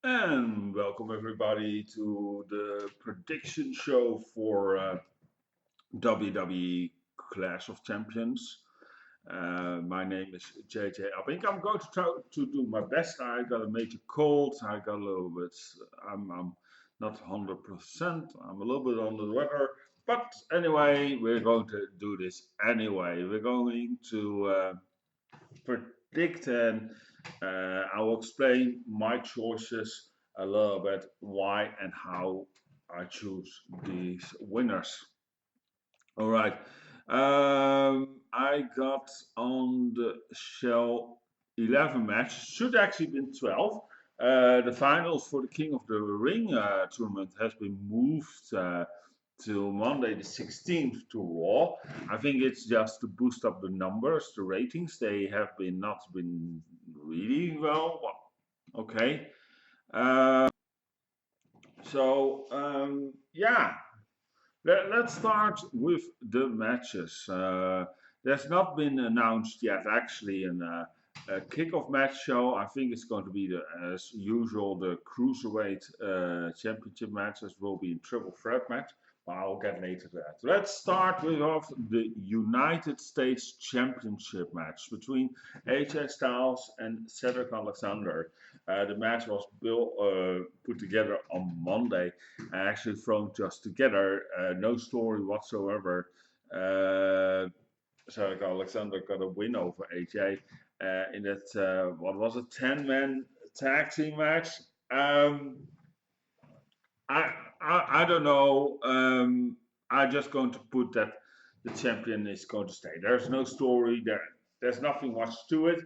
And welcome everybody to the prediction show for WWE Clash of Champions. My name is JJA Abbink. I'm going to try to do my best. I got a major cold. I got a little bit. I'm not 100%. I'm a little bit under the weather. But anyway, we're going to do this anyway. We're going to predict and I will explain my choices a little bit, why and how I choose these winners. All right. I got on the show 11 matches, should actually been 12. The finals for the King of the Ring tournament has been moved to Monday the 16th to Raw. I think it's just to boost up the numbers, the ratings. They have been not been really well. Okay. Uh, yeah, let's start with the matches. There's not been announced yet, actually, a kickoff match show. I think it's going to be as usual, the cruiserweight championship matches will be in triple threat match. But I'll get later to that. Let's start with the United States Championship match between AJ Styles and Cedric Alexander. The match was put together on Monday, actually thrown just together, no story whatsoever. So Alexander got a win over AJ in that what was it, 10-man tag team match. Um, I don't know. I'm just going to put that the champion is going to stay. There's no story there. There's nothing much to it.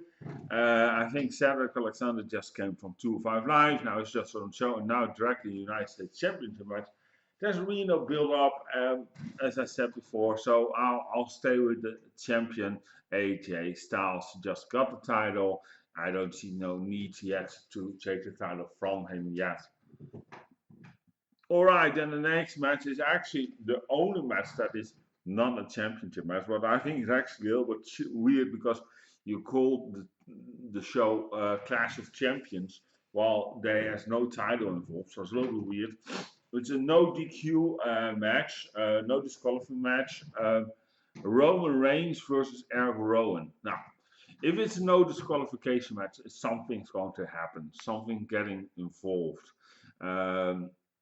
I think Cedric Alexander just came from 205 Live. Now it's just on show, and now directly United States Championship match. There's really no build up, as I said before. So I'll stay with the champion. AJ Styles just got the title. I don't see no need yet to take the title from him yet. All right, then the next match is actually the only match that is not a championship match, but I think it's actually a little bit weird because you call the show Clash of Champions while there is no title involved, so it's a little bit weird. It's a no DQ match, no disqualifying match. Roman Reigns versus Eric Rowan. Now, if it's a no disqualification match, something's going to happen, something getting involved.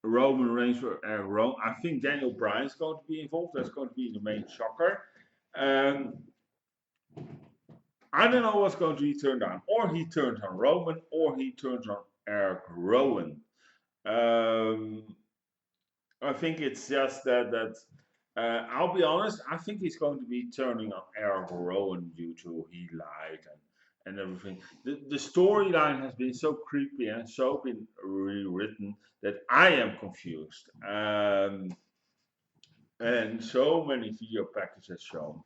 Roman Reigns for Eric Rowan. I think Daniel Bryan's going to be involved. That's going to be the main shocker. Um, I don't know what's going to be turned on. Or he turns on Roman, or he turns on Eric Rowan. Um, I think it's just that I'll be honest. I think he's going to be turning on Eric Rowan due to he lied and everything. The storyline has been so creepy and so been rewritten that I am confused. And so many video packages shown.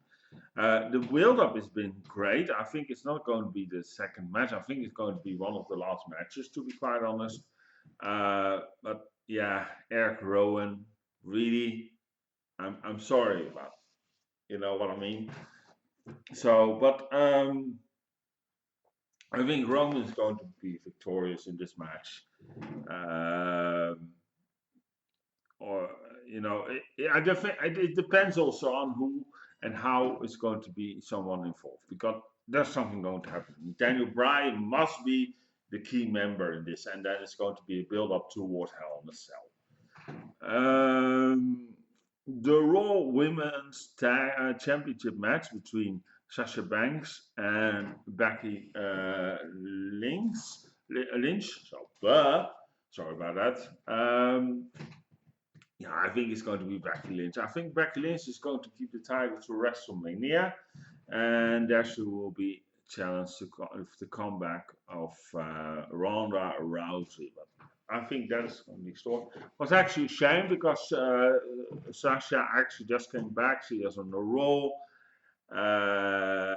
The build-up has been great. I think it's not going to be the second match. I think it's going to be one of the last matches, to be quite honest. But yeah, Eric Rowan, really, I'm sorry about. You know what I mean? So, but I think Roman is going to be victorious in this match. Um, or it depends also on who and how is going to be someone involved because there's something going to happen. Daniel Bryan must be the key member in this, and then it's going to be a build up towards Hell in a Cell. The Raw Women's Championship match between Sasha Banks and Becky Lynch. Sorry about that. Yeah, I think it's going to be Becky Lynch. I think Becky Lynch is going to keep the title to WrestleMania, and there she will be challenged to the comeback of Ronda Rousey. But I think that is going to be story. It was actually a shame because Sasha actually just came back. She is on the roll. Uh,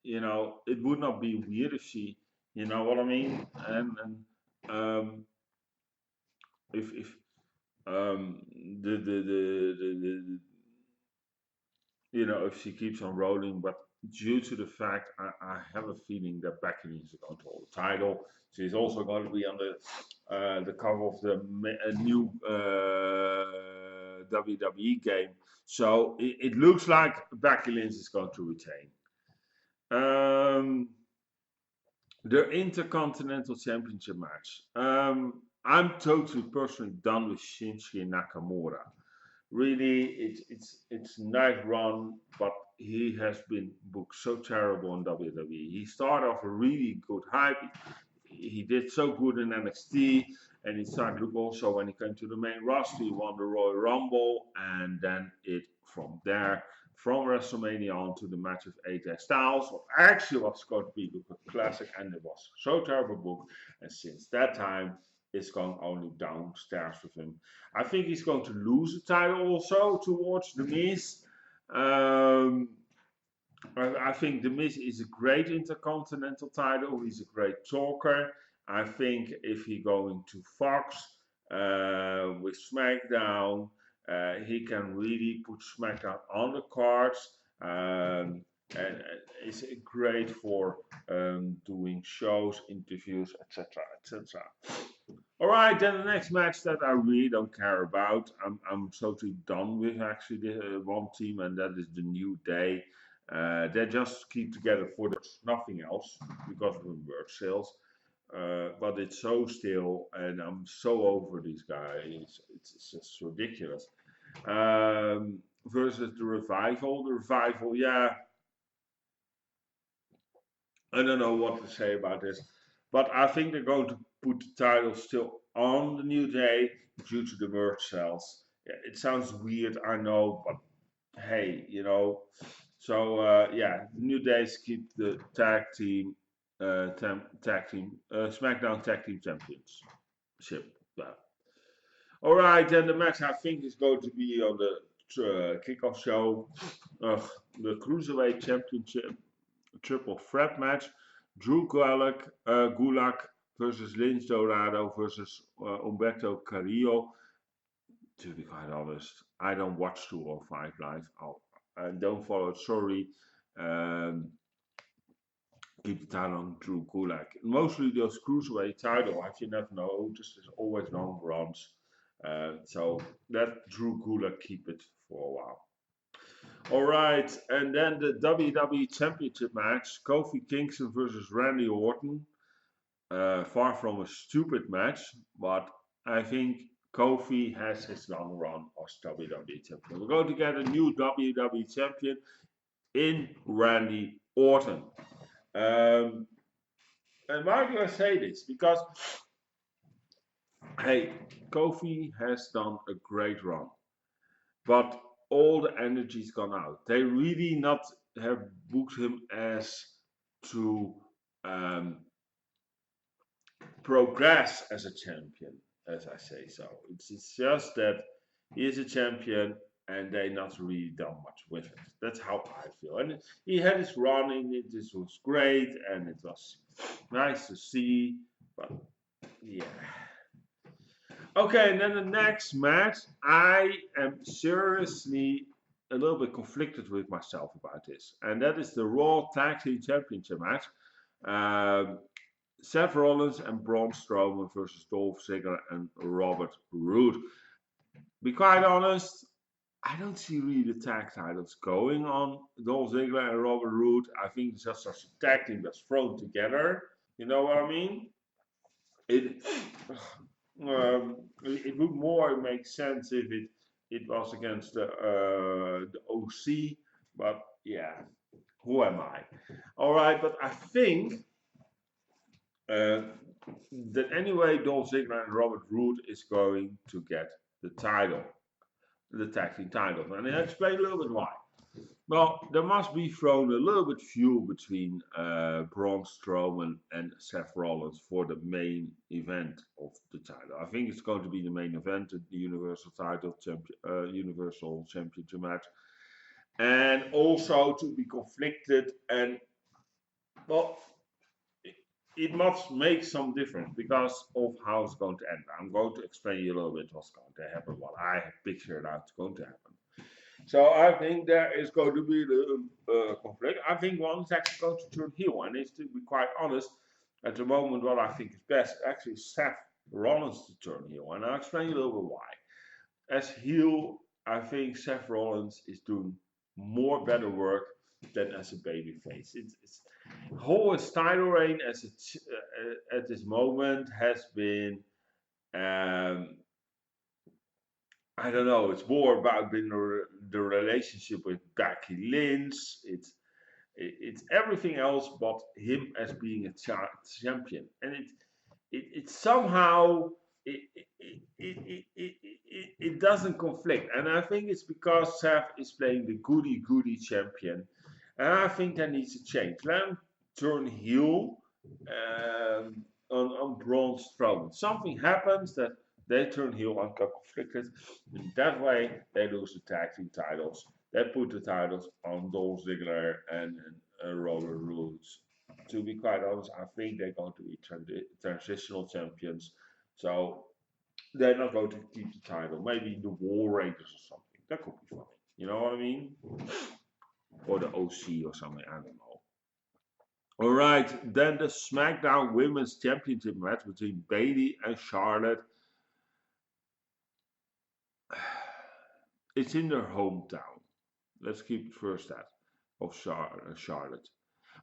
it would not be weird if she, you know what I mean, and if um, the if she keeps on rolling, but due to the fact I have a feeling that Becky Lynch is going to hold the title. She's also going to be on the cover of the new WWE game. So it looks like Becky Lynch is going to retain. The Intercontinental Championship match. I'm totally personally done with Shinsuke Nakamura. Really, it's a nice run, but he has been booked so terrible in WWE. He started off a really good hype. He did so good in NXT, and he started to look also when he came to the main roster. He won the Royal Rumble, and then from there, from WrestleMania on to the match with AJ Styles, what actually was going to be the classic, and it was so terrible book. And since that time, it's gone only downstairs with him. I think he's going to lose the title also towards The Miz. I think The Miz is a great intercontinental title. He's a great talker. I think if he going to Fox with SmackDown, he can really put SmackDown on the cards. And it's great for doing shows, interviews, etc., etc. All right, then the next match that I really don't care about. I'm totally done with actually the one team, and that is the New Day. They just keep together for nothing else because of the merch sales. But it's so still, and I'm so over these guys. It's just ridiculous. Versus the Revival. The Revival, yeah, I don't know what to say about this. But I think they're going to put the title still on the New Day due to the merch sales. Yeah, it sounds weird, I know, but hey, yeah, the New Days keep the SmackDown Tag Team Championship. Yeah. All right, then the match I think is going to be on the kickoff show, the Cruiserweight Championship triple threat match. Drew Gulak versus Lince Dorado versus Humberto Carrillo. To be quite honest, I don't watch 205 live. I don't follow it, sorry. Keep the title on Drew Gulak. Mostly those cruiserweight title, as you never know, this is always long runs. So let Drew Gulak keep it for a while. All right, and then the WWE Championship match: Kofi Kingston versus Randy Orton. Far from a stupid match, but I think Kofi has his long run as WWE Champion. We're going to get a new WWE Champion in Randy Orton. And why do I say this? Because, hey, Kofi has done a great run, but all the energy's gone out. They really not have booked him as to progress as a champion, as I say so. It's just that he is a champion and they not really done much with it. That's how I feel. And he had his run in it. This was great and it was nice to see. But yeah. Okay, and then the next match, I am seriously a little bit conflicted with myself about this, and that is the Raw Tag Team Championship match. Seth Rollins and Braun Strowman versus Dolph Ziggler and Robert Roode. Be quite honest, I don't see really the tag titles going on Dolph Ziggler and Robert Roode. I think it's just such a tag team that's thrown together. You know what I mean? It would more make sense if it was against the OC, but yeah, who am I? All right, but I think that anyway, Dolph Ziggler and Robert Roode is going to get the title, the tag team title, and I'll explain a little bit why. Well, there must be thrown a little bit fuel between Braun Strowman and Seth Rollins for the main event of the title. I think it's going to be the main event, the Universal Universal Championship match, and also to be conflicted. And well, it must make some difference because of how it's going to end. I'm going to explain you a little bit what's going to happen, what I have pictured out going to happen. So I think there is going to be the conflict. I think one is actually going to turn heel, and it's to be quite honest, at the moment, what I think is best actually Seth Rollins to turn heel, and I'll explain a little bit why. As heel, I think Seth Rollins is doing more better work than as a babyface. It's whole his title reign as at this moment has been um, I don't know. It's more about the relationship with Becky Lynch. It's everything else but him as being a champion, and it somehow it doesn't conflict, and I think it's because Seth is playing the goody champion, and I think that needs to change. Let him turn heel on Braun Strowman. Something happens that they turn heel and get conflicted. In that way, they lose the tag team titles. They put the titles on Dolph Ziggler and Roman Reigns. To be quite honest, I think they're going to be transitional champions. So they're not going to keep the title. Maybe the War Raiders or something. That could be funny. You know what I mean? Or the OC or something. I don't know. All right. Then the SmackDown Women's Championship match between Bayley and Charlotte. It's in their hometown. Let's keep it first that of Charlotte.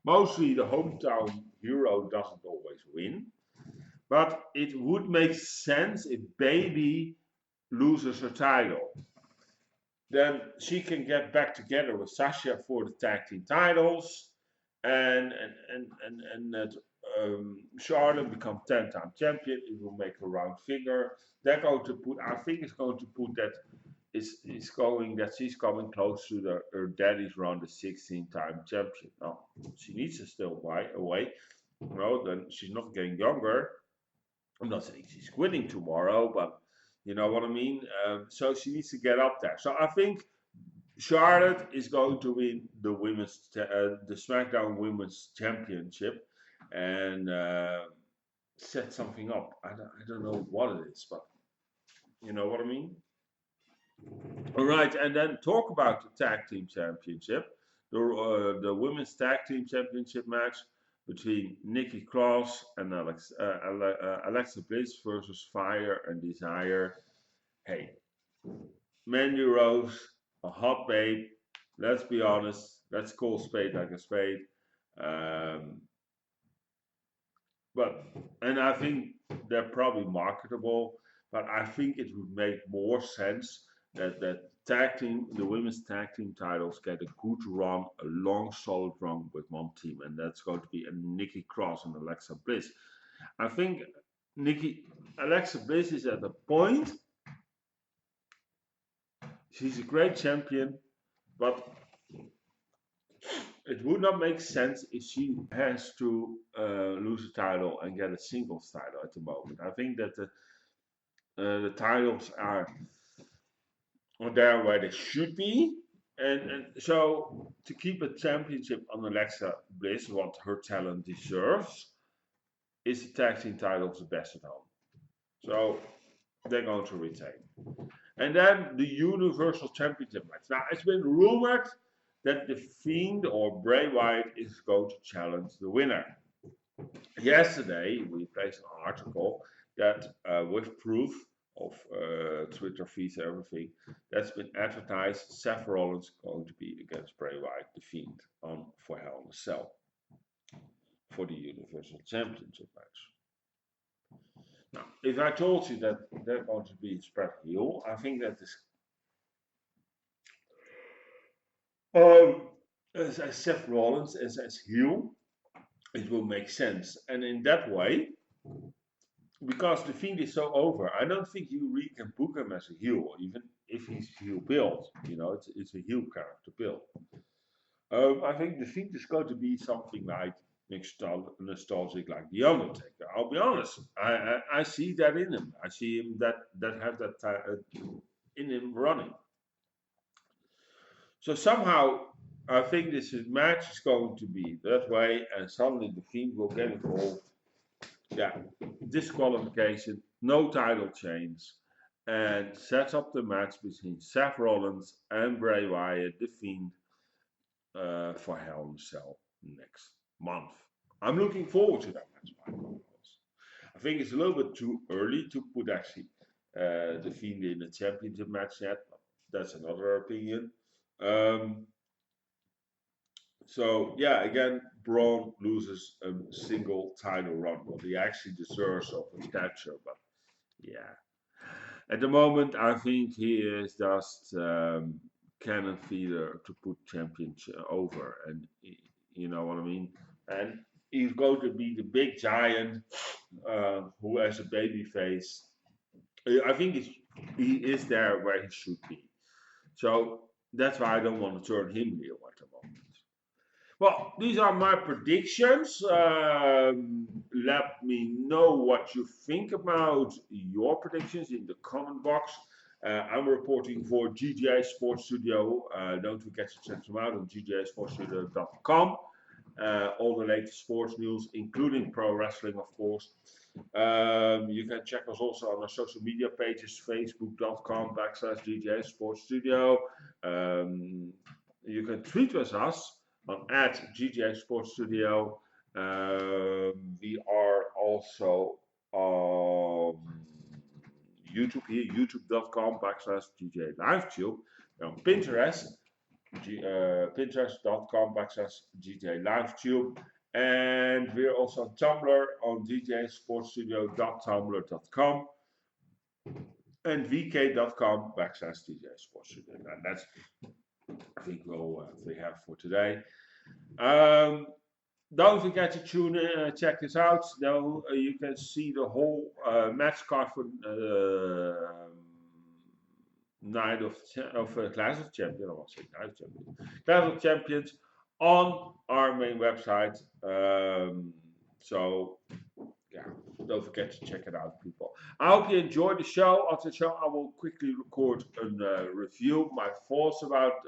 Mostly the hometown hero doesn't always win, but it would make sense if Bayley loses her title. Then she can get back together with Sasha for the tag team titles, and Charlotte become 10-time champion. It will make a round figure. They're going to put. I think it's going to put that. Is going that she's coming close to her daddy's run, the 16-time champion. Now she needs to still away. Then she's not getting younger. I'm not saying she's quitting tomorrow, but you know what I mean. So she needs to get up there. So I think Charlotte is going to win the the SmackDown Women's Championship, and set something up. I don't know what it is, but you know what I mean. All right, and then talk about the tag team championship, the women's tag team championship match between Nikki Cross and Alexa Bliss versus Fire and Desire. Hey, Mandy Rose, a hot babe. Let's be honest. Let's call spade like a spade. And I think they're probably marketable, but I think it would make more sense that the women's tag team titles get a good run, a long solid run with one team, and that's going to be a Nikki Cross and Alexa Bliss. I think Alexa Bliss is at a point. She's a great champion, but it would not make sense if she has to lose a title and get a singles title at the moment. I think that the titles are there where they should be, and so to keep a championship on Alexa Bliss, what her talent deserves, is the tag team titles the best at home. So they're going to retain. And then the Universal Championship match. Now it's been rumored that the Fiend or Bray Wyatt is going to challenge the winner. Yesterday we placed an article that with proof of Twitter feeds and everything that's been advertised. Seth Rollins going to be against Bray Wyatt, the Fiend, for Hell in a Cell for the Universal Championship match. Now, if I told you that they're going to be spread heel, I think that is as Seth Rollins as heel, it will make sense, and in that way. Because the Fiend is so over, I don't think you really can book him as a heel, even if he's heel build. You know, it's a heel character build. I think the Fiend is going to be something like nostalgic, like the Undertaker. I'll be honest, I see that in him. I see him that have that in him running. So somehow, I think this match is going to be that way, and suddenly the Fiend will get involved. Yeah, disqualification, no title change, and sets up the match between Seth Rollins and Bray Wyatt, The Fiend, for Hell in a Cell next month. I'm looking forward to that match, Michael. I think it's a little bit too early to put actually The Fiend in a championship match yet. That's another opinion. So yeah, again, Braun loses a single title run, but he actually deserves of a stature. But yeah, at the moment, I think he is just cannon feeder to put champions over, and you know what I mean. And he's going to be the big giant who has a baby face. I think he is there where he should be. So that's why I don't want to turn him heel at the moment. Well, these are my predictions. Let me know what you think about your predictions in the comment box. I'm reporting for JJA Sport Studio. Don't forget to check them out on jjasportstudio.com. All the latest sports news, including pro wrestling, of course. You can check us also on our social media pages, facebook.com/JJA Sport Studio. You can tweet with us on @JJA Sport Studio. We are also on YouTube here, youtube.com/JJA LiveTube. We're on Pinterest, pinterest.com/JJA LiveTube. And we're also on Tumblr on djsportstudio.tumblr.com and vk.com/JJA Sport Studio. And that's, I think, all we have for today. Don't forget to tune in, check this out. Though you can see the whole match card for night of Clash of Champions. I won't say Night of Champions. Clash of Champions on our main website. So yeah, don't forget to check it out, people. I hope you enjoyed the show. After the show, I will quickly record a review, my thoughts about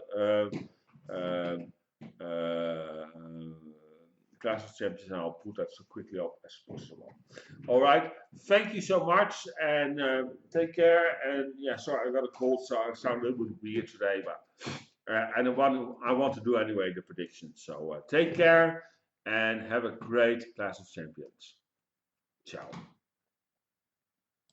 Clash of Champions, and I'll put that so quickly up as possible. All right, thank you so much, and take care. And yeah, sorry, I got a cold, so I sound a little bit weird today, but and I want to do anyway the predictions. So take care and have a great Clash of Champions. Ciao.